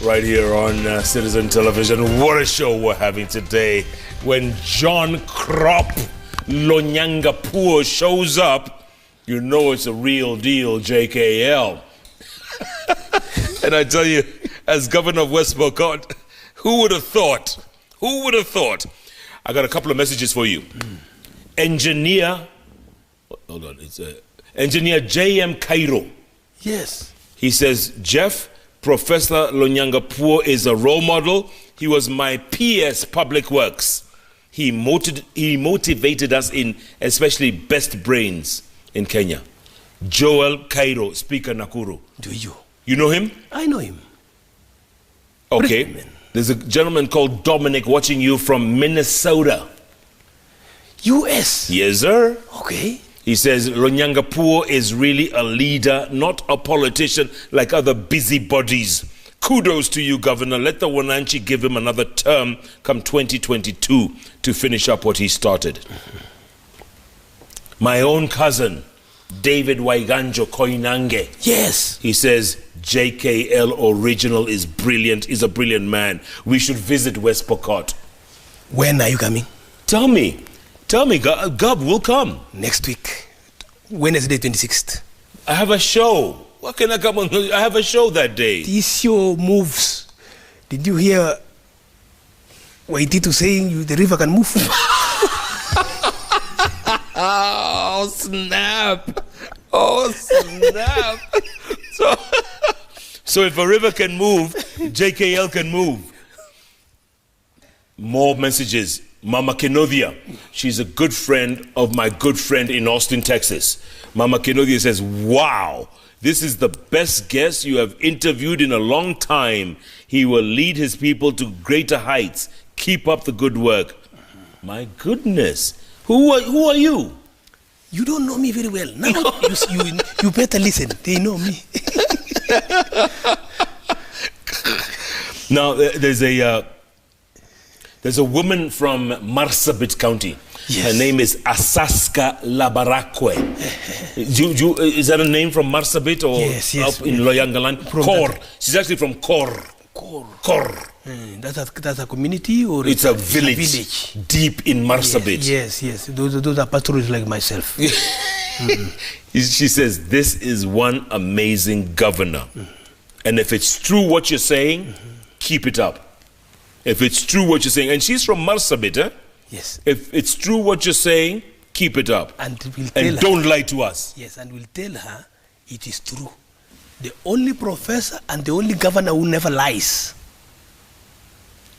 right here on Citizen Television. What a show we're having today. When John Crop Lonyangapuo shows up, you know it's a real deal, JKL. And I tell you, as governor of West Pokot, who would have thought? Who would have thought? I got a couple of messages for you. Engineer, hold on, it's Engineer J.M. Cairo. Yes. He says, Jeff, Professor Lonyangapuo is a role model. He was my PS Public Works. He motivated us in especially best brains in Kenya. Joel Cairo, Speaker Nakuru. Do you? You know him? I know him. Okay. There's a gentleman called Dominic watching you from Minnesota. U.S.? Yes, sir. Okay. He says Lonyangapuo is really a leader, not a politician like other busybodies. Kudos to you, Governor. Let the Wananchi give him another term come 2022 to finish up what he started. My own cousin, David Waiganjo Koinange. Yes. He says JKL Original is brilliant, is a brilliant man. We should visit West Pokot. When are you coming? Tell me, Gub will come. Next week, Wednesday 26th. I have a show. What can I come on? I have a show that day. This show moves. Did you hear Waititu saying the river can move? Oh, snap. Oh, snap. So if a river can move, JKL can move. More messages. Mama Kenovia, she's a good friend of my good friend in Austin, Texas. Mama Kenovia says, wow, this is the best guest you have interviewed in a long time. He will lead his people to greater heights. Keep up the good work. My goodness. Who are you? You don't know me very well. Now you better listen. They know me. Now, there's a woman from Marsabit County. Yes. Her name is Asaska Labarakwe. Is that a name from Marsabit or yes, up in Loyangaland? Kor. She's actually from Kor. Kor. That's a community or it's a village deep in Marsabit. Yes. Those are pastors like myself. She says, this is one amazing governor. And if it's true what you're saying, keep it up. If it's true what you're saying, and she's from Marsabit, eh? Yes. If it's true what you're saying, keep it up. And we'll tell her, don't lie to us. Yes, and we'll tell her it is true. The only professor and the only governor who never lies.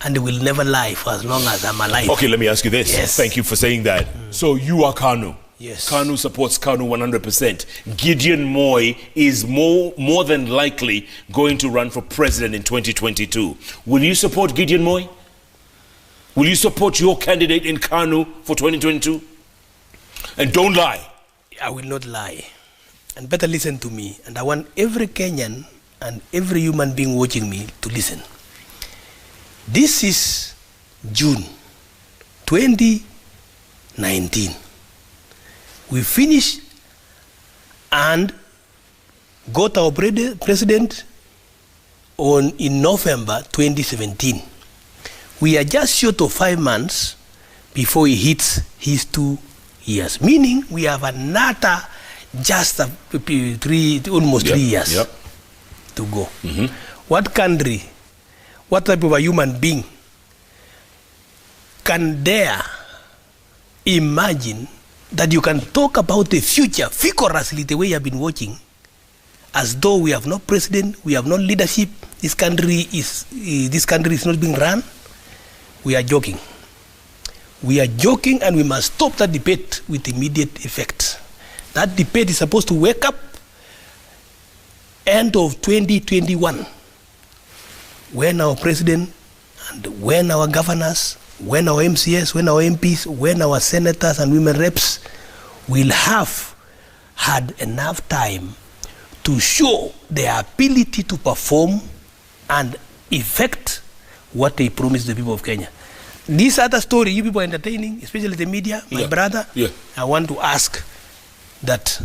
And will never lie for as long as I'm alive. Okay, let me ask you this. Yes. Thank you for saying that. So you are KANU. Yes. KANU supports KANU 100%. Gideon Moi is more than likely going to run for president in 2022. Will you support Gideon Moi? Will you support your candidate in KANU for 2022? And don't lie. I will not lie. And better listen to me. And I want every Kenyan and every human being watching me to listen. This is June 2019. We finished and got our president in November 2017. We are just short of 5 months before he hits his 2 years. Meaning we have another just almost 3 years to go. What country, what type of a human being can dare imagine that you can talk about the future vigorously the way you have been watching, as though we have no president, we have no leadership, this country is not being run? We are joking. We are joking, and we must stop that debate with immediate effect. That debate is supposed to wake up end of 2021, when our president and when our governors, when our MCS, when our MPs, when our senators and women reps will have had enough time to show their ability to perform and effect what they promised the people of Kenya. This other story, you people are entertaining, especially the media, my brother, I want to ask that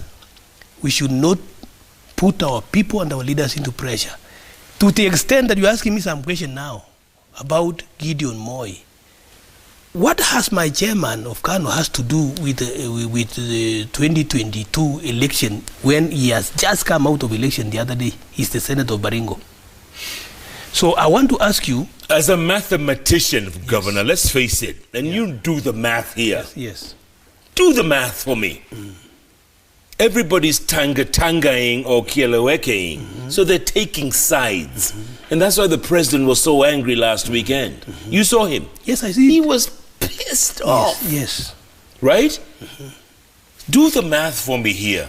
we should not put our people and our leaders into pressure. To the extent that you're asking me some question now about Gideon Moi, what has my chairman of Kano has to do with the 2022 election when he has just come out of election the other day? He's the Senator of Baringo. So I want to ask you, as a mathematician, Governor, let's face it, and you do the math here. Yes. Do the math for me. Everybody's tangaing or kielewekeing, so they're taking sides. And that's why the president was so angry last weekend. You saw him. Yes, I see. He was pissed off. Yes. Right? Do the math for me here.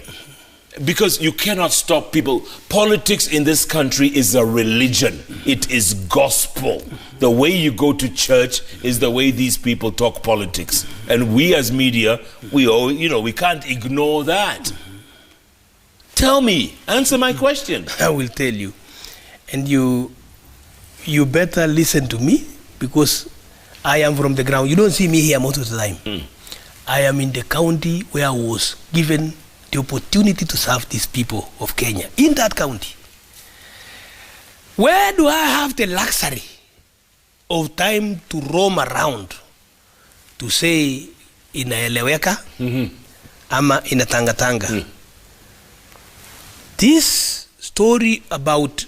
Because you cannot stop people. Politics in this country is a religion. It is gospel. The way you go to church is the way these people talk politics. And we as media, we can't ignore that. Tell me, answer my question. I will tell you. And you better listen to me, because I am from the ground. You don't see me here most of the time. I am in the county where I was given the opportunity to serve these people of Kenya. In that county. Where do I have the luxury of time to roam around to say inaeleweka ama inatangatanga? This story about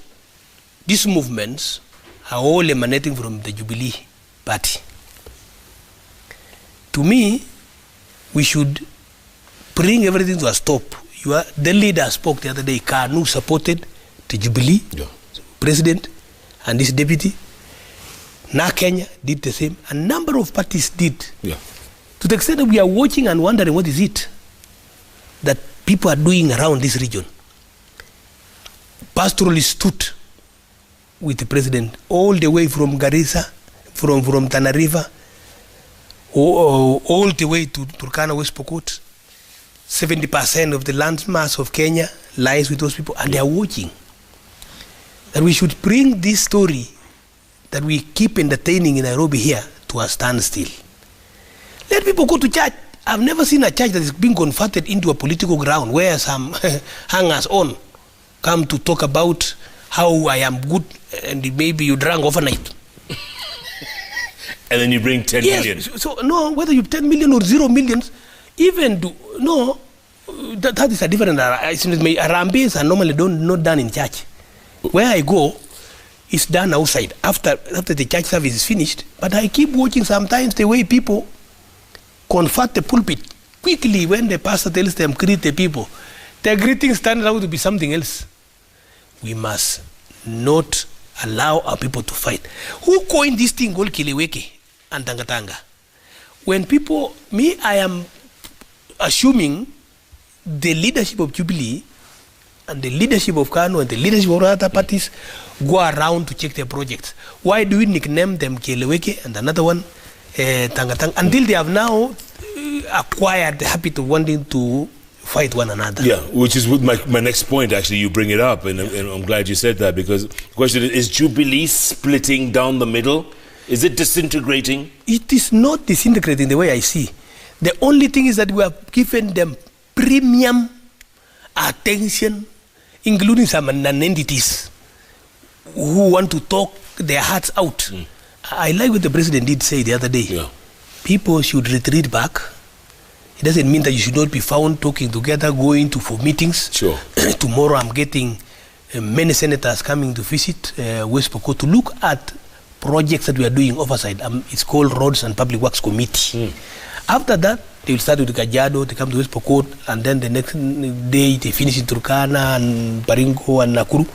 these movements are all emanating from the Jubilee Party. To me, we should bring everything to a stop. The leader spoke the other day. Kanu supported the Jubilee president and his deputy. Na Kenya did the same. A number of parties did. To the extent that we are watching and wondering what is it that people are doing around this region. Pastoralists stood with the president all the way from Garissa, from Tana River, all the way to Turkana, West Pokot. 70% of the land mass of Kenya lies with those people, and they are watching. That we should bring this story that we keep entertaining in Nairobi here to a standstill. Let people go to church. I've never seen a church that is being converted into a political ground where some hangers-on come to talk about how I am good and maybe you drank overnight. And then you bring 10 million. So no, whether you 10 million or 0 millions, even that is a different. Arambes are normally not done in church. Where I go, it's done outside after the church service is finished. But I keep watching sometimes the way people convert the pulpit quickly when the pastor tells them greet the people. Their greetings turns out to be something else. We must not allow our people to fight. Who coined this thing called Kileweke and Tangatanga? When people, I am assuming the leadership of Jubilee and the leadership of Kano and the leadership of other parties go around to check their projects. Why do we nickname them Kileweke and another one Tangatanga until they have now acquired the habit of wanting to fight one another? Yeah, which is with my next point, actually. You bring it up, and I'm glad you said that, because the question is Jubilee splitting down the middle? Is it disintegrating? It is not disintegrating the way I see. The only thing is that we have given them premium attention, including some non-entities who want to talk their hearts out. I like what the president did say the other day. Yeah. People should retreat back. It doesn't mean that you should not be found talking together, going for meetings. Sure. Tomorrow I'm getting many senators coming to visit West Pokot to look at projects that we are doing oversight. It's called Roads and Public Works Committee. After that, they will start with Kajiado, they come to West Pokot, and then the next day they finish in Turkana and Baringo and Nakuru.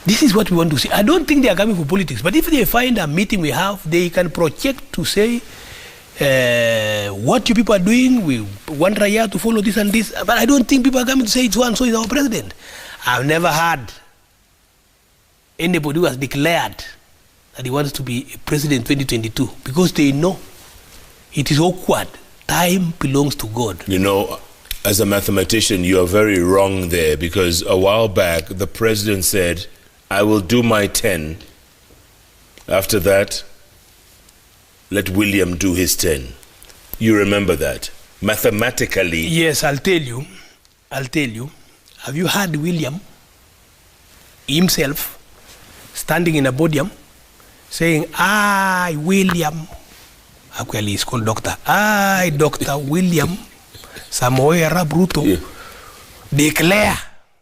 This is what we want to see. I don't think they are coming for politics, but if they find a meeting we have, they can project to say, what you people are doing, we want Raya to follow this and this. But I don't think people are coming to say so and so is our president. I've never heard anybody who has declared that he wants to be president in 2022, because they know it is awkward. Time belongs to God. You know, as a mathematician, you are very wrong there, because a while back the president said, I will do my 10. After that, let William do his 10. You remember that? Mathematically. Yes, I'll tell you. Have you heard William himself standing in a podium saying, I, William, actually he's called Doctor, I, Dr. William Samoei Arap Ruto, declare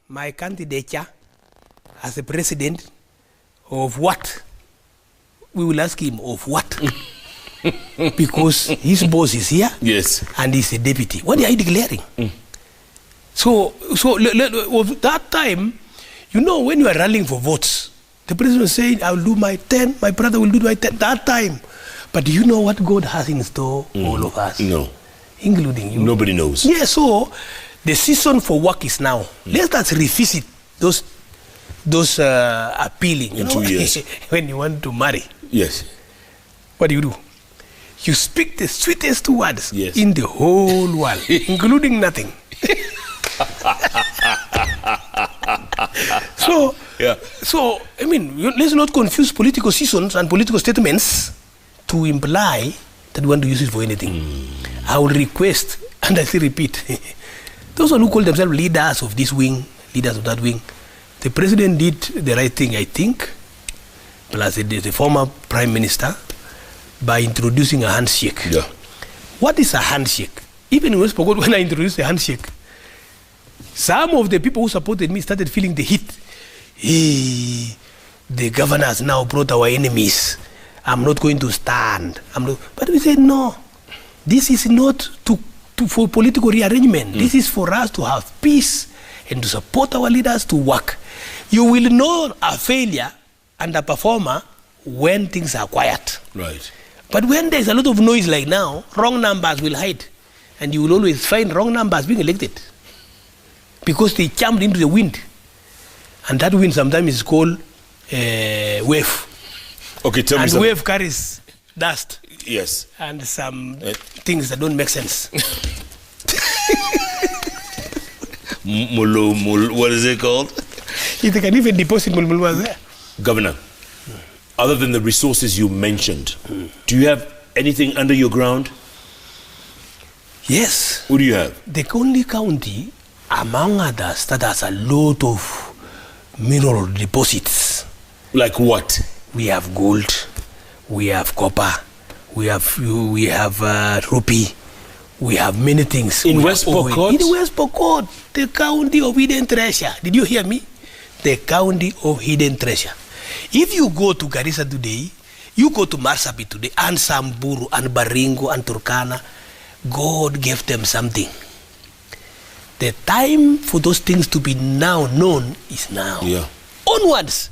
my candidature as the president of what? We will ask him of what? Because his boss is here, yes, and he's a deputy. What are you declaring? So that time, you know, when you are rallying for votes, the president was saying, I will do my 10, my brother will do my 10, that time. But do you know what God has in store all of us? No. Including you. Nobody knows. Yeah, so the season for work is now. Let us revisit those appealing, you in know, 2 years. when you want to marry. Yes. What do? You speak the sweetest words yes. in the whole world, including nothing. So, I mean, let's not confuse political seasons and political statements to imply that we want to use it for anything. I will request, and I still repeat, those who call themselves leaders of this wing, leaders of that wing, the president did the right thing, I think, plus the former prime minister, by introducing a handshake. Yeah. What is a handshake? Even when I introduced the handshake, some of the people who supported me started feeling the heat. Hey, the governor has now brought our enemies. I'm not going to stand. But we said, no, this is not for political rearrangement. This is for us to have peace and to support our leaders to work. You will know a failure and a performer when things are quiet. Right. But when there's a lot of noise like now, wrong numbers will hide. And you will always find wrong numbers being elected. Because they jumped into the wind. And that wind sometimes is called wave. Okay, tell me and something. wave carries dust. Yes. And some things that don't make sense. What is it called? If they can even deposit mulmul there. Governor, other than the resources you mentioned, do you have anything under your ground? Yes. What do you have? The only county, among others, that has a lot of mineral deposits. Like what? We have gold, we have copper, we have rupee, we have many things. In West Pokot? In West Pokot, the county of hidden treasure. Did you hear me? The county of hidden treasure. If you go to Garissa today, you go to Marsabit today, and Samburu, and Baringo, and Turkana, God gave them something. The time for those things to be now known is now. Yeah. Onwards.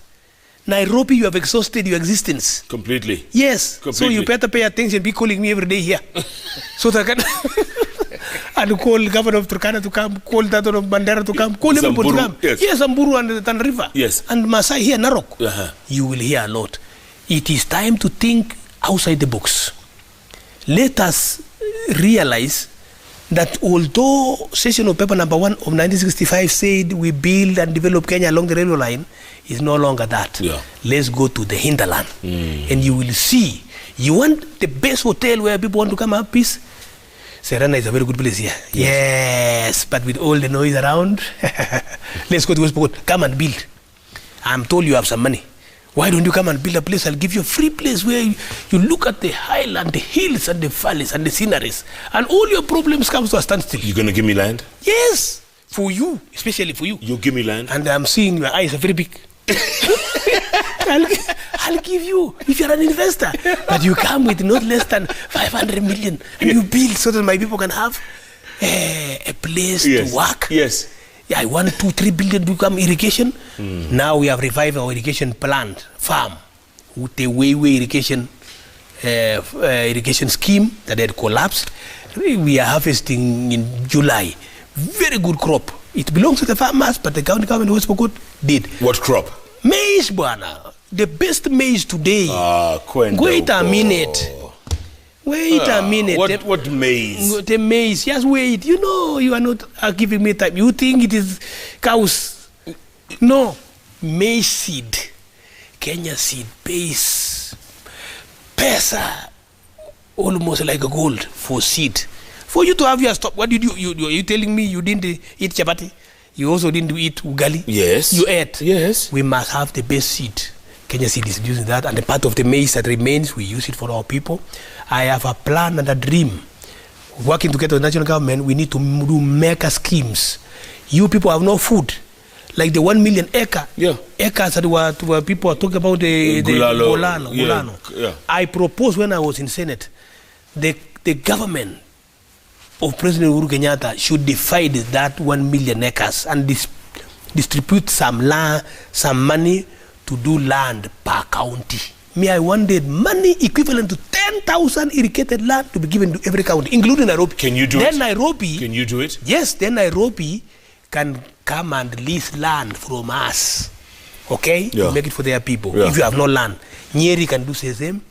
Nairobi, you have exhausted your existence. Completely. Yes. Completely. So you better pay attention. Be calling me every day here. So that I can and call governor of Turkana to come, call that of Bandera to come, call everybody to come. Yes. Yes, Samburu and the Tana River. Yes. And Masai here, Narok. Uh-huh. You will hear a lot. It is time to think outside the box. Let us realize that although session of paper number 1 of 1965 said we build and develop Kenya along the railway line, is no longer that. Yeah. Let's go to the hinterland. And you will see. You want the best hotel where people want to come have peace? Serena is a very good place here. Yes, but with all the noise around, let's go to West Pokot. Come and build. I'm told you have some money. Why don't you come and build a place? I'll give you a free place where you look at the highland, the hills and the valleys and the sceneries, and all your problems come to a standstill. You're going to give me land? Yes, for you, especially for you. You'll give me land? And I'm seeing your eyes are very big. I'll give you, if you're an investor, but you come with not less than 500 million and you build so that my people can have a place to work. Yes. Yeah, I want 2-3 billion to become irrigation. Now we have revived our irrigation plant, farm, with the way irrigation scheme that had collapsed. We are harvesting in July. Very good crop. It belongs to the farmers, but the county government of West Pokot did. What crop? Maize, Buana. The best maize today. Wait a minute. Wait a minute. What maize? The maize. Just wait. You know, you are not giving me time. You think it is cows. No. Maize seed. Kenya seed base. Pesa. Almost like a gold for seed. For you to have your stop. What did you telling me you didn't eat chapati? You also didn't eat ugali? Yes. You ate? Yes. We must have the best seed. Kenya Seed is using that, and the part of the maize that remains, we use it for our people. I have a plan and a dream. Working together with the national government, we need to do mega schemes. You people have no food. Like the 1 million acres that were people are talking about the Gulano. Yeah. I proposed when I was in Senate, the government of President Uhuru Kenyatta should divide that 1 million acres and distribute some land, some money to do land per county. I wanted money equivalent to 10,000 irrigated land to be given to every county, including Nairobi. Can you do then it? Nairobi. Can you do it? Yes, then Nairobi can come and lease land from us. Okay? Yeah. To make it for their people. Yeah. If you have no land. Nyeri can do the same.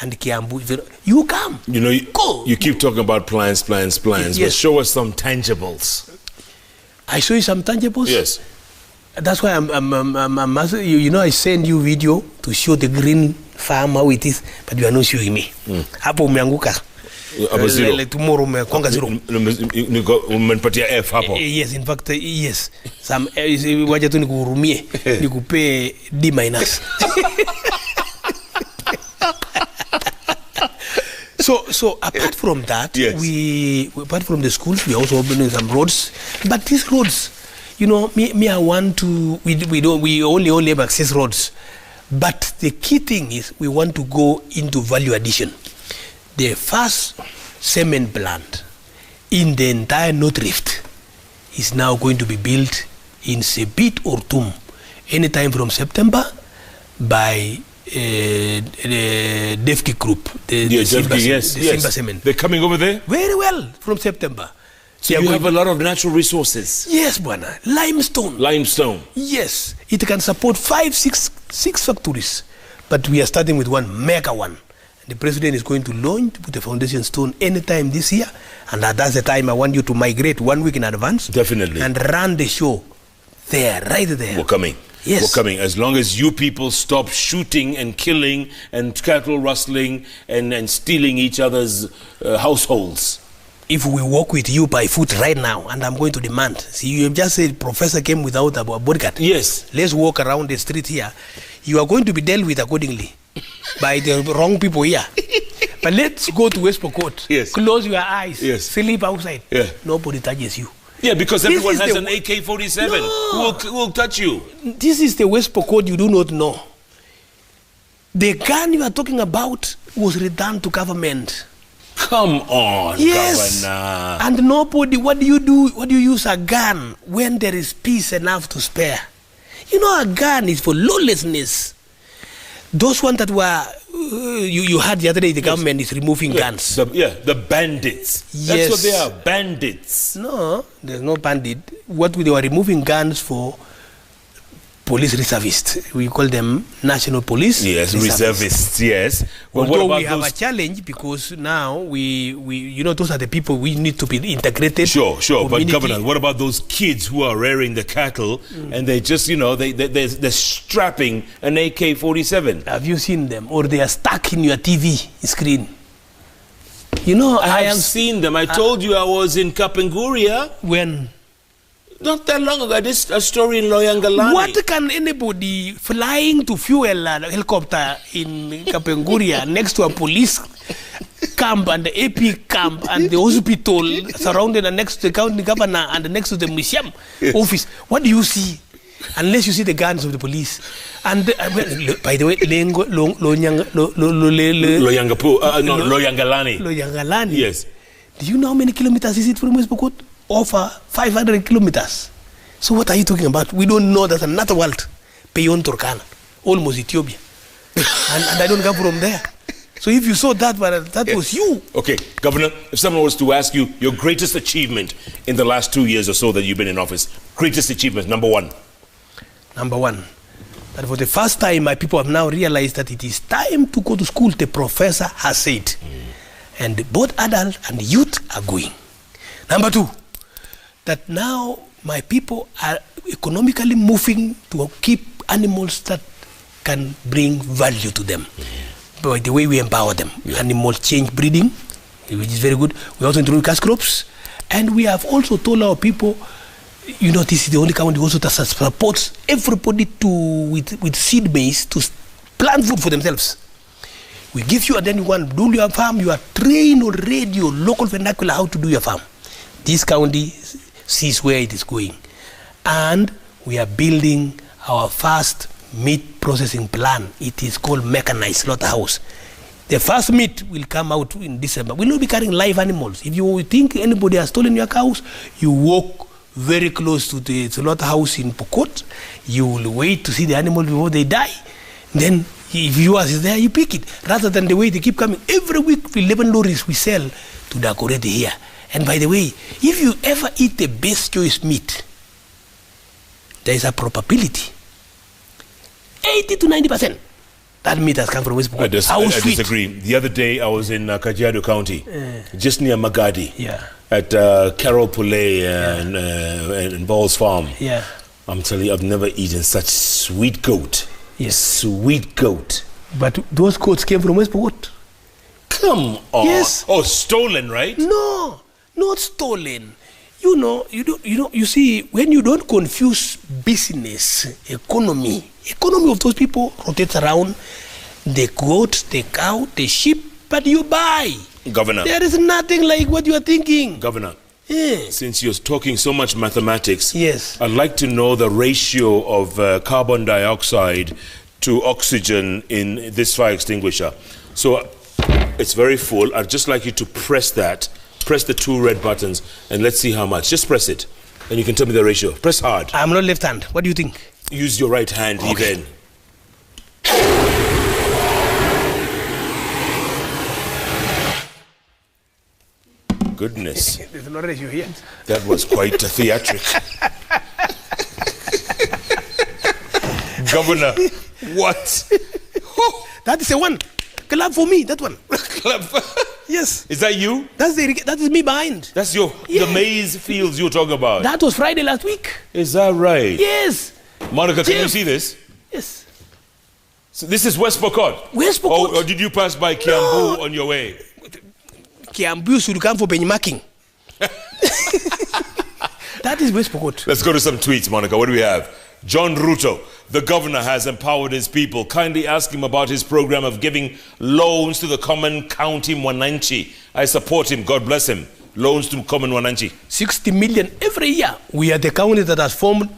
And Kiambu, you come. You know, go. You keep talking about plans, Yes. but show us some tangibles. I show you some tangibles? Yes. That's why I'm you know, I send you video to show the green farm how it is, but you are not showing me. Hapo umeanguka. Like tomorrow umekonga zero. Umenipatia F hapo. Yes, in fact, yes. Some wacha tu nikuhurumie, nikupe D-. So apart from that, yes. we apart from the schools, we also opening some roads. But these roads, you know, I want to. We only have access roads. But the key thing is we want to go into value addition. The first cement plant in the entire North Rift is now going to be built in Sebit or Tum anytime from September by the Defki group. Simba Cement. They're coming over there? Very well from September. So you have a lot of natural resources. Yes, Bwana. Limestone. Limestone. Yes. It can support 6 factories. But we are starting with one, mega one. The president is going to launch, put the foundation stone anytime this year. And that's the time I want you to migrate 1 week in advance. Definitely. And run the show there, right there. We're coming. Yes. We're coming. As long as you people stop shooting and killing and cattle rustling and stealing each other's households. If we walk with you by foot right now, and I'm going to demand, see, you have just said professor came without a bodyguard. Yes. Let's walk around the street here. You are going to be dealt with accordingly by the wrong people here. But let's go to West Pokot. Yes. Close your eyes. Yes. Sleep outside. Yeah. Nobody touches you. Yeah, because This everyone is has the an AK-47 who will touch you. This is the West Pokot you do not know. The gun you are talking about was returned to government. Come on, yes. Governor. And nobody, what do you do? What do you use a gun when there is peace enough to spare? You know, a gun is for lawlessness. Those ones that were, you heard the other day, the government is removing guns. The bandits. Yes. That's what they are, bandits. No, there's no bandit. What they were removing guns for police reservists. We call them national police. Yes, reservists, yes. Well, although we have a challenge because now we you know, those are the people we need to be integrated. Sure. But Governor, what about those kids who are rearing the cattle and they just, you know, they're strapping an AK-47? Have you seen them? Or they are stuck in your TV screen? You know, I have seen them. I told you I was in Kapenguria. When? Not that long ago. This a story in Lonyangapuo. What can anybody flying to fuel a helicopter in Kapenguria next to a police camp and the AP camp and the hospital surrounded and next to the county governor and next to the museum office? What do you see? Unless you see the guns of the police. And by the way, Lonyangalani. Yes. Do you know how many kilometers is it from West Pokot? Over 500 kilometers. So what are you talking about? We don't know. There's another world beyond Turkana, almost Ethiopia. and I don't come from there. So if you saw that, that was you. Okay, Governor, if someone was to ask you your greatest achievement in the last 2 years or so that you've been in office, greatest achievement, number one. Number one, that for the first time, my people have now realized that it is time to go to school, the professor has said. And both adults and youth are going. Number two, that now my people are economically moving to keep animals that can bring value to them. By the way we empower them. Animals change breeding, which is very good. We also introduce cash crops. And we have also told our people, you know, this is the only country also that supports everybody with seed maize to plant food for themselves. We give you, and then you want to do your farm. You are trained already, your local vernacular, how to do your farm. This county sees where it is going. And we are building our first meat processing plant. It is called mechanized slaughterhouse. The first meat will come out in December. We'll not be carrying live animals. If you think anybody has stolen your cows, you walk very close to the slaughterhouse in Pokot. You will wait to see the animal before they die. Then, if yours is there, you pick it. Rather than the way they keep coming. Every week, 11 lorries we sell to decorate here. And by the way, if you ever eat the best choice meat, there is a probability, 80 to 90%, that meat has come from West Pokot. I disagree. The other day, I was in Kajiado County, just near Magadi, at Carol Poulet and Ball's Farm. Yeah. I'm telling you, I've never eaten such sweet goat. Yes. Sweet goat. But those goats came from West Pokot. Come on. Yes. Oh, stolen, right? No, not stolen. You see, when you don't confuse business, economy of those people rotates around the goat, the cow, the sheep, but you buy. Governor. There is nothing like what you are thinking. Governor. Yeah. Since you're talking so much mathematics, yes, I'd like to know the ratio of carbon dioxide to oxygen in this fire extinguisher. So it's very full. I'd just like you to press that. Press the 2 red buttons and let's see how much. Just press it and you can tell me the ratio. Press hard. I'm not left hand. What do you think? Use your right hand even. Goodness. There's no ratio here. That was quite a theatric. Governor, what? That is a one. Clap for me, that one. Clap. Yes. Is that you? That is me behind. That's the maize fields you're talking about. That was Friday last week. Is that right? Yes. Monica, can you see this? Yes. So this is West Pokot. West Pokot. Or did you pass by Kiambu on your way? Kiambu should come for benchmarking. That is West Pokot. Let's go to some tweets, Monica. What do we have? John Ruto, the governor has empowered his people. Kindly ask him about his program of giving loans to the common county Mwananchi. I support him. God bless him. Loans to common Mwananchi. 60 million every year. We are the county that has formed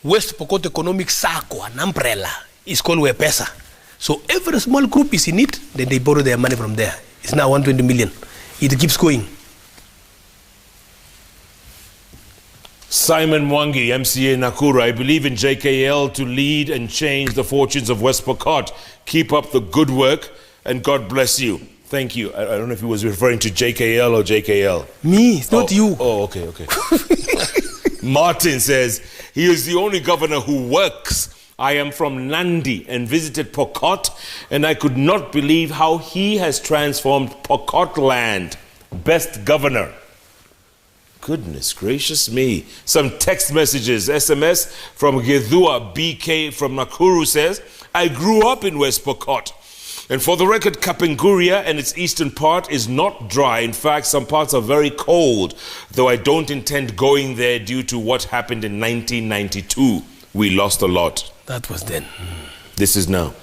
West Pokot Economic Circle, an umbrella. It's called Wepesa. So every small group is in it, then they borrow their money from there. It's now 120 million. It keeps going. Simon Mwangi, MCA Nakuru, I believe in JKL to lead and change the fortunes of West Pokot. Keep up the good work and God bless you. Thank you. I don't know if he was referring to JKL or JKL. Me, it's not you. Oh, okay. Martin says, he is the only governor who works. I am from Nandi and visited Pokot, and I could not believe how he has transformed Pokot land. Best governor. Goodness gracious me. Some text messages. SMS from Gedhua BK from Nakuru says, I grew up in West Pokot. And for the record, Kapenguria and its eastern part is not dry. In fact, some parts are very cold, though I don't intend going there due to what happened in 1992. We lost a lot. That was then. This is now.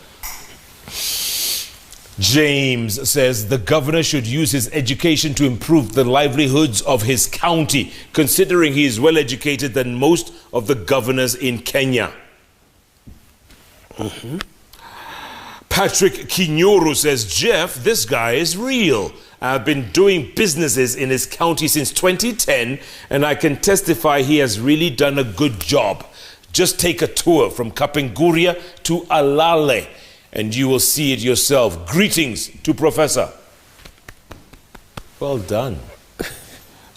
James says the governor should use his education to improve the livelihoods of his county, considering he is well educated than most of the governors in Kenya. Patrick Kinyoro says, Jeff, this guy is real. I've been doing businesses in his county since 2010, and I can testify he has really done a good job. Just take a tour from Kapenguria to Alale, and you will see it yourself. Greetings to Professor. Well done.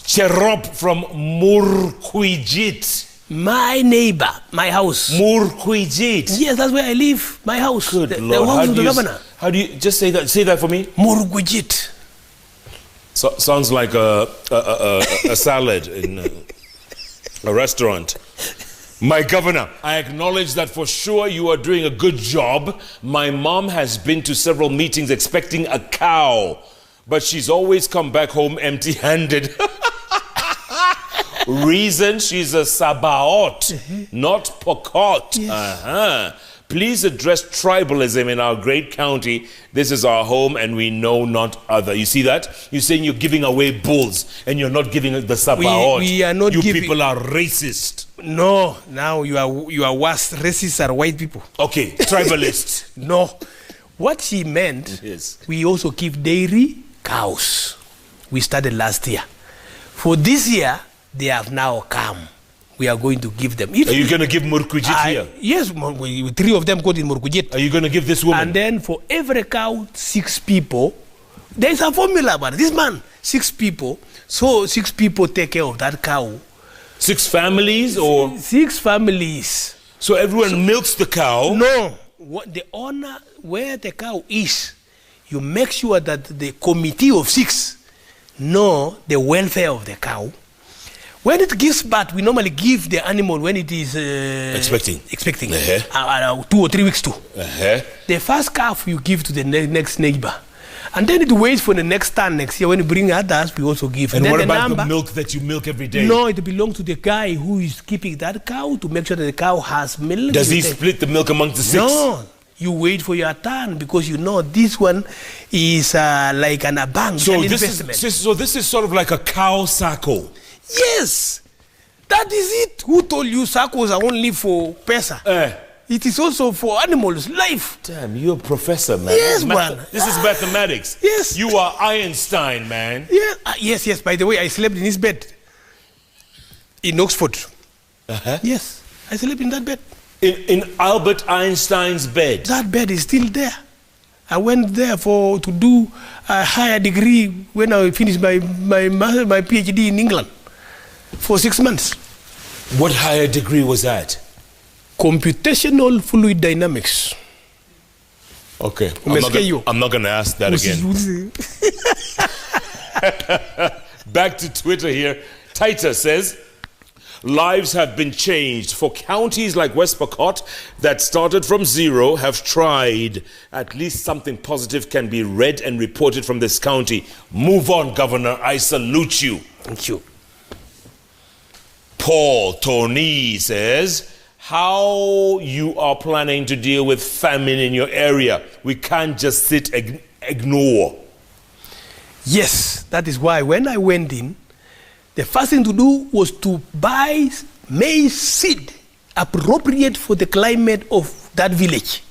Cherop from Murkwijit. My neighbor, my house. Murkwijit. Yes, that's where I live. My house. Good the Lord. house of the governor. How do you just say that? Say that for me. Murkwijit. So, sounds like a salad in a restaurant. My governor, I acknowledge that for sure you are doing a good job. My mom has been to several meetings expecting a cow, but she's always come back home empty-handed. Reason, she's a Sabaot, not Pokot. Yes. Please address tribalism in our great county. This is our home and we know not other. You see that? You're saying you're giving away bulls and you're not giving the Sabaot. We are not You people are racist. No, now you are worse. Racists are white people. Okay, tribalists. No. What she meant, Yes. we also give dairy cows. We started last year. For this year, they have now come. We are going to give them. Are you going to give Murkujit here? Yes, 3 of them got in Murkujit. Are you going to give this woman? And then for every cow, 6 people. There is a formula, but this man, 6 people. So 6 people take care of that cow. 6 families or? 6 families. So everyone milks the cow? No. What the owner, where the cow is, you make sure that the committee of 6 know the welfare of the cow. When it gives birth, we normally give the animal when it is expecting 2 or 3 weeks too. The first calf you give to the next neighbor, and then it waits for the next turn next year. When you bring others, we also give. And then what the about number, the milk that you milk every day? No, it belongs to the guy who is keeping that cow to make sure that the cow has milk. Does he split the milk among the 6? No. You wait for your turn because you know this one is like an bank. So this is sort of like a cow sacco. Yes, that is it. Who told you saccos are only for pesa? It is also for animals' life. Damn, you're a professor, man. Yes, man. This is mathematics. Yes. You are Einstein, man. Yeah. Yes. By the way, I slept in his bed in Oxford. Yes, I slept in that bed. In Albert Einstein's bed? That bed is still there. I went there to do a higher degree when I finished my PhD in England for 6 months. What higher degree was that? Computational fluid dynamics. Okay. I'm not going to ask that again. Back to Twitter here. Taita says, lives have been changed for counties like West Pokot that started from 0 have tried. At least something positive can be read and reported from this county. Move on, Governor. I salute you. Thank you. Paul Tony says, how you are planning to deal with famine in your area? We can't just sit ignore. Yes, that is why when I went in, the first thing to do was to buy maize seed appropriate for the climate of that village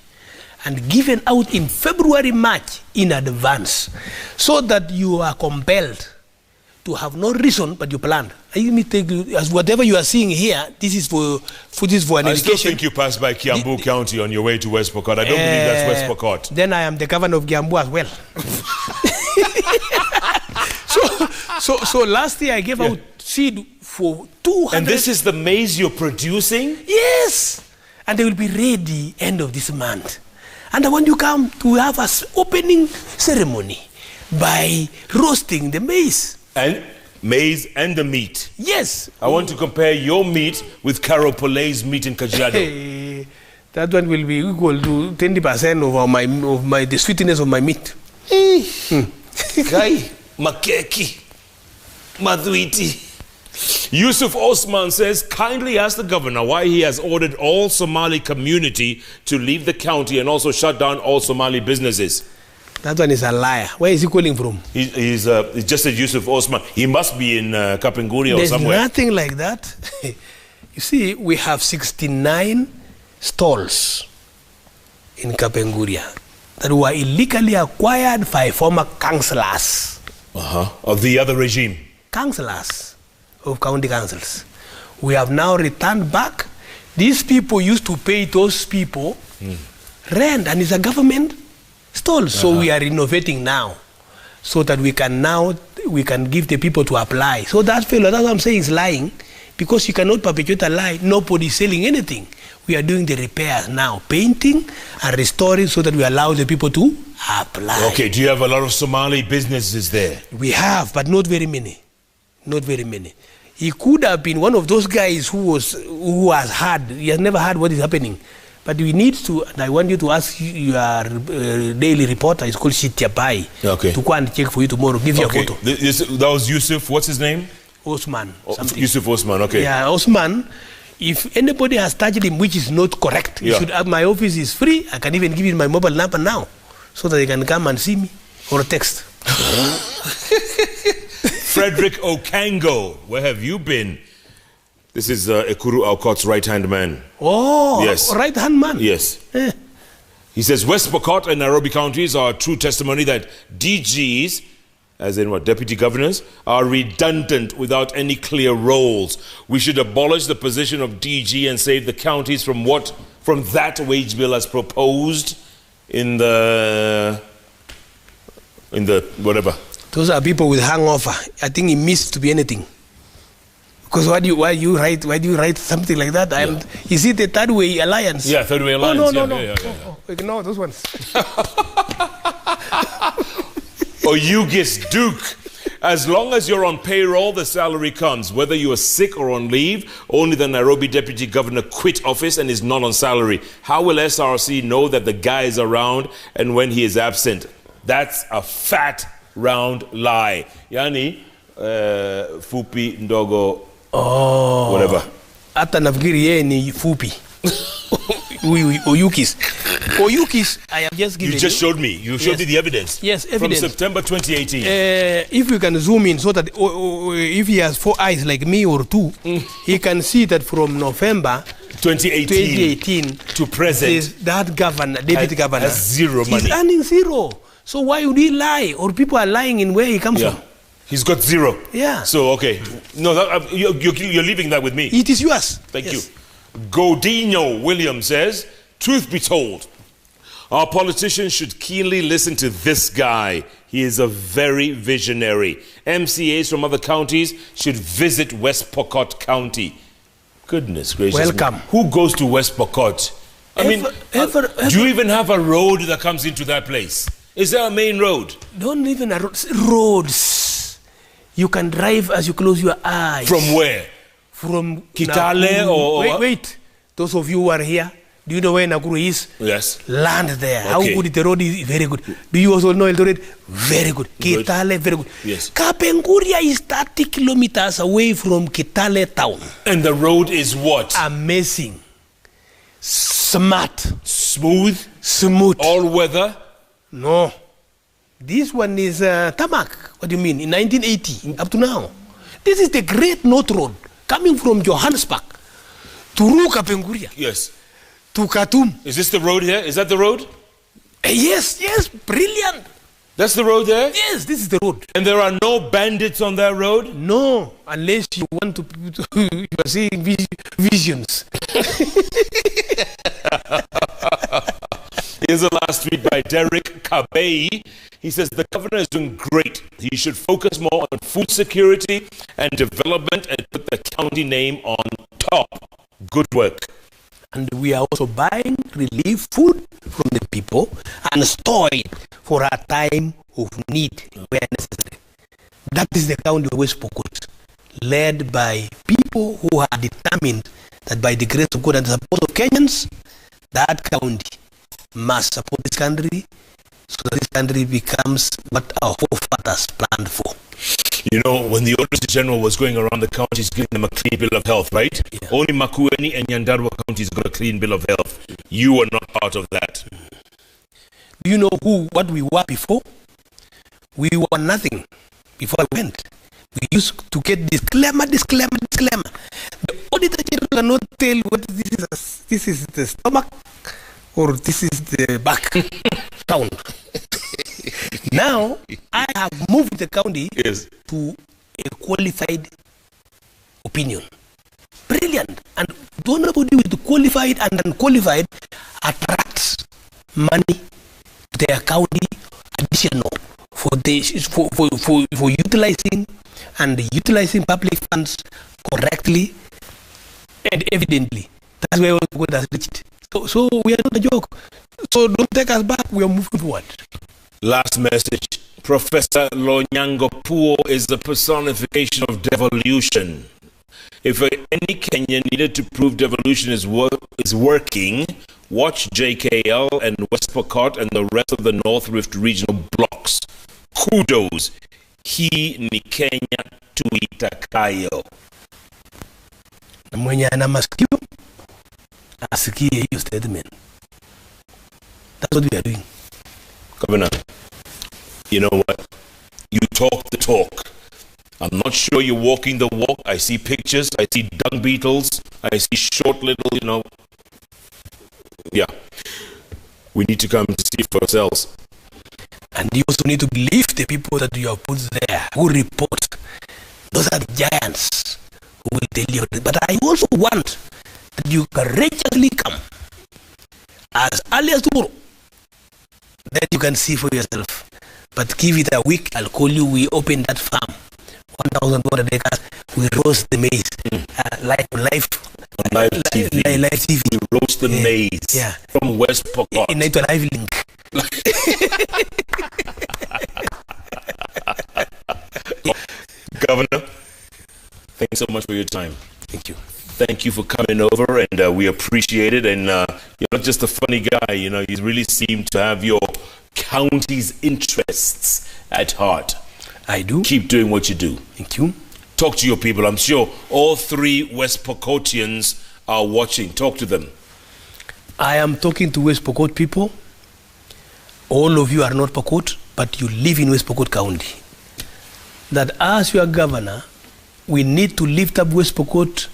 and given out in February, March in advance so that you are compelled to have no reason but you plan. Let me take you, as whatever you are seeing here, this is for an education. I still think you passed by Kiambu County on your way to West Pokot. I don't believe that's West Pokot. Then I am the governor of Kiambu as well. So last year I gave out seed for 200. And this is the maize you're producing? Yes. And they will be ready end of this month. And when you come to have an opening ceremony by roasting the maize. And maize and the meat. Yes. I want to compare your meat with Carol Pole's meat in Kajiado. That one will be equal to 20% of the sweetness of my meat. Kai, makeki, madhuiti. Yusuf Osman says, kindly ask the governor why he has ordered all Somali community to leave the county and also shut down all Somali businesses. That one is a liar. Where is he calling from? He's just a Yusuf Osman. He must be in Kapenguri or somewhere. There's nothing like that. You see, we have 69 stalls in Kapenguria that were illegally acquired by former councillors. Of the other regime. Councillors of county councils. We have now returned back. These people used to pay those people rent, and it's a government stall. So we are renovating now, so that we can give the people to apply. So that fellow, that's what I'm saying, is lying, because you cannot perpetuate a lie. Nobody is selling anything. We are doing the repairs now, painting and restoring, so that we allow the people to apply. Okay, do you have a lot of Somali businesses there? We have, but not very many. Not very many. He could have been one of those guys who has heard. He has never heard what is happening. But we need to, and I want you to ask your daily reporter, it's called Shityapai, to go and check for you tomorrow, give you a photo. That was Yusuf, what's his name? Osman. Yusuf Osman, okay. Yeah, Osman, If anybody has touched him, which is not correct, you should have, my office is free. I can even give you my mobile number now, so that they can come and see me or text. Frederick Okango, where have you been? This is Ekuru Aukot's right-hand man. Oh, yes. Right-hand man. Yes. He says West Pokot and Nairobi counties are true testimony that DGs, as in what, deputy governors, are redundant without any clear roles. We should abolish the position of DG and save the counties from that wage bill as proposed in the whatever. Those are people with hangover. I think it means to be anything. Because why do you write something like that? Is it the Third Way Alliance? Yeah, Third Way Alliance. Oh, no. Ignore those ones. Oyugis Duke. As long as you're on payroll, the salary comes. Whether you are sick or on leave, only the Nairobi deputy governor quit office and is not on salary. How will SRC know that the guy is around and when he is absent? That's a fat, round lie. Yani, fupi, ndogo, whatever. Hata nafikiri yeye ni fupi. Oyugis. Oyugis, I have just given you. You just showed me. You showed me the evidence. Yes, evidence. From September 2018. If you can zoom in so that if he has 4 eyes like me or 2, he can see that from November 2018 to present, that governor, deputy governor, has zero money. He's earning zero. So why would he lie? Or people are lying in where he comes from. He's got zero. Yeah. So, okay. No, you're leaving that with me. It is yours. Thank you. Godinho Williams says, truth be told, our politicians should keenly listen to this guy. He is a very visionary. MCAs from other counties should visit West Pokot County. Goodness gracious. Welcome. Who goes to West Pokot? Do you even have a road that comes into that place? Is there a main road? Don't even roads. You can drive as you close your eyes. From where? From Kitale or... Wait. Those of you who are here, do you know where Nakuru is? Yes. Land there. Okay. How good the road is? Very good. Do you also know Eldoret? Very good. Kitale, very good. Yes. Kapenguria is 30 kilometers away from Kitale town. And the road is what? Amazing. Smart. Smooth? Smooth. All weather? No. This one is tarmac. What do you mean? In 1980, up to now. This is the Great North Road coming from Johannesburg to Kapenguria. Yes. To Khartoum. Is this the road here? Is that the road? Yes, brilliant. That's the road there? Yes, this is the road. And there are no bandits on that road? No, unless you want to you are seeing visions. Here's the last tweet by Derek Kabei. He says the governor is doing great. He should focus more on food security and development and put the county name on top. Good work. And we are also buying relief food from the people and store it for a time of need where necessary. That is the county of West Pokot, led by people who are determined that by the grace of God and the support of Kenyans, that county must support this country so that this country becomes what our forefathers planned for. You know, when the Auditor General was going around the counties giving them a clean bill of health, right? Yeah. Only Makueni and Nyandarua counties got a clean bill of health. You were not part of that. Do you know what we were before? We were nothing before I went. We used to get disclaimer. The Auditor General cannot tell what this is the stomach or this is the back sound. Now, I have moved the county to a qualified opinion. Brilliant. And nobody with qualified and unqualified attracts money to their county additional for utilizing public funds correctly and evidently. That's where God has reached. So we are not a joke. So don't take us back. We are moving forward. Last message. Professor Lonyangapuo is the personification of devolution. If any Kenyan needed to prove devolution is working, watch JKL and West Pokot and the rest of the North Rift regional blocks. Kudos. Hii ni Kenya tuitakayo. Na mwenye ana masikio asikie hiyo statement. That's what we are doing. Governor, you know what? You talk the talk. I'm not sure you're walking the walk. I see pictures. I see dung beetles. I see short little, Yeah. We need to come to see for ourselves. And you also need to believe the people that you have put there who report. Those are giants who will tell you. But I also want that you courageously come as early as tomorrow, that you can see for yourself. But give it a week, I'll call you. We open that farm, 1,200 acres. We roast the maize, live TV. Live TV. We roast the maize from West Pokot. In a live link. Governor, thanks so much for your time. Thank you. Thank you for coming over, and we appreciate it. And you're not just a funny guy, you really seem to have your county's interests at heart. I do. Keep doing what you do. Thank you. Talk to your people. I'm sure all 3 West Pokotians are watching. Talk to them. I am talking to West Pokot people. All of you are not Pokot, but you live in West Pokot County. That as your governor, we need to lift up West Pokot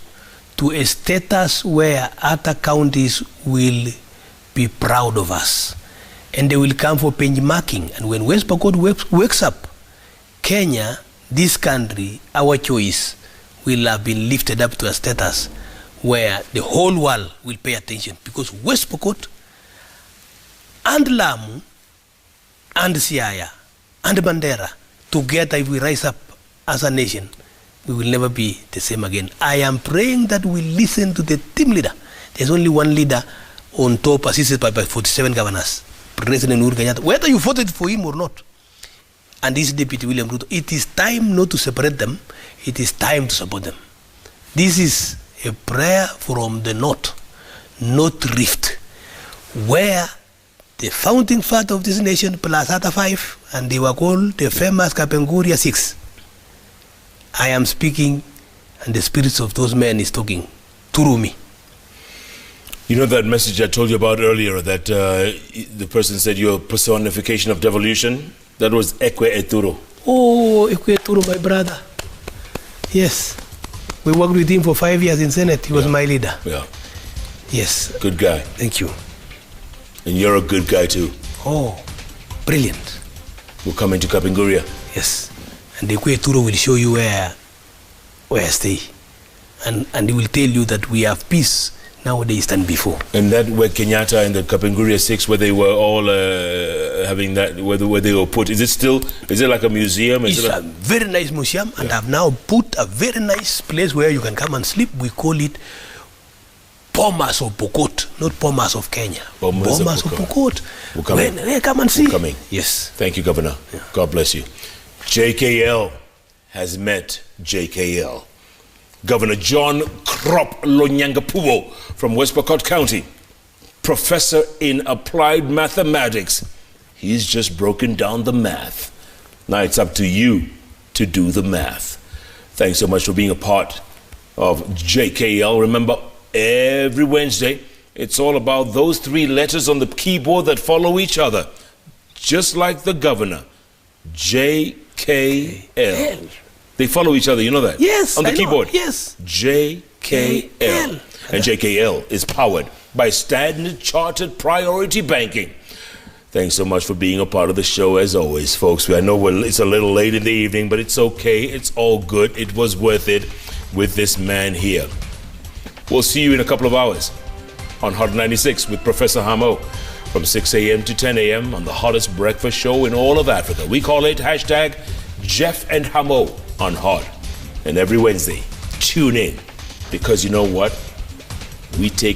to a status where other counties will be proud of us. And they will come for benchmarking. And when West Pokot wakes up, Kenya, this country, our choice, will have been lifted up to a status where the whole world will pay attention. Because West Pokot and Lamu and Siaya and Bandera, together if we rise up as a nation, we will never be the same again. I am praying that we listen to the team leader. There's only one leader on top, assisted by 47 governors. President Uhuru Kenyatta, whether you voted for him or not. And this Deputy William Ruto, it is time not to separate them. It is time to support them. This is a prayer from the North Rift, where the founding father of this nation plus other 5, and they were called the famous Kapenguria 6. I am speaking, and the spirits of those men is talking through me. You know that message I told you about earlier, that the person said you're a personification of devolution? That was Ekwe Eturo. Oh, Ekwe Eturo, my brother. Yes. We worked with him for 5 years in Senate. He was my leader. Yeah. Yes. Good guy. Thank you. And you're a good guy too. Oh, brilliant. We'll come into Kapenguria. Yes. And the Ekwe Eturo will show you where I stay. And he will tell you that we have peace nowadays than before. And that where Kenyatta and the Kapenguria 6, where they were all having that, where they were put, is it like a museum? It's a very nice museum, and I've now put a very nice place where you can come and sleep. We call it Bomas of Pokot, not Bomas of Kenya. Bomas of Pokot. We'll come in. Hey, come and see. We're coming. Yes. Thank you, Governor. Yeah. God bless you. JKL has met JKL. Governor John Krop Lonyangapuo from West Pokot County, professor in applied mathematics. He's just broken down the math. Now it's up to you to do the math. Thanks so much for being a part of JKL. Remember, every Wednesday, it's all about those 3 letters on the keyboard that follow each other. Just like the governor, JKL. They follow each other, you know that? Yes, on the keyboard. Yes. JKL. And JKL is powered by Standard Chartered Priority Banking. Thanks so much for being a part of the show as always, folks. I know it's a little late in the evening, but it's okay. It's all good. It was worth it with this man here. We'll see you in a couple of hours on Hot 96 with Professor Hamo from 6 a.m. to 10 a.m. on the hottest breakfast show in all of Africa. We call it hashtag Jeff and Hamo on Hot. And every Wednesday, tune in, because you know what? We take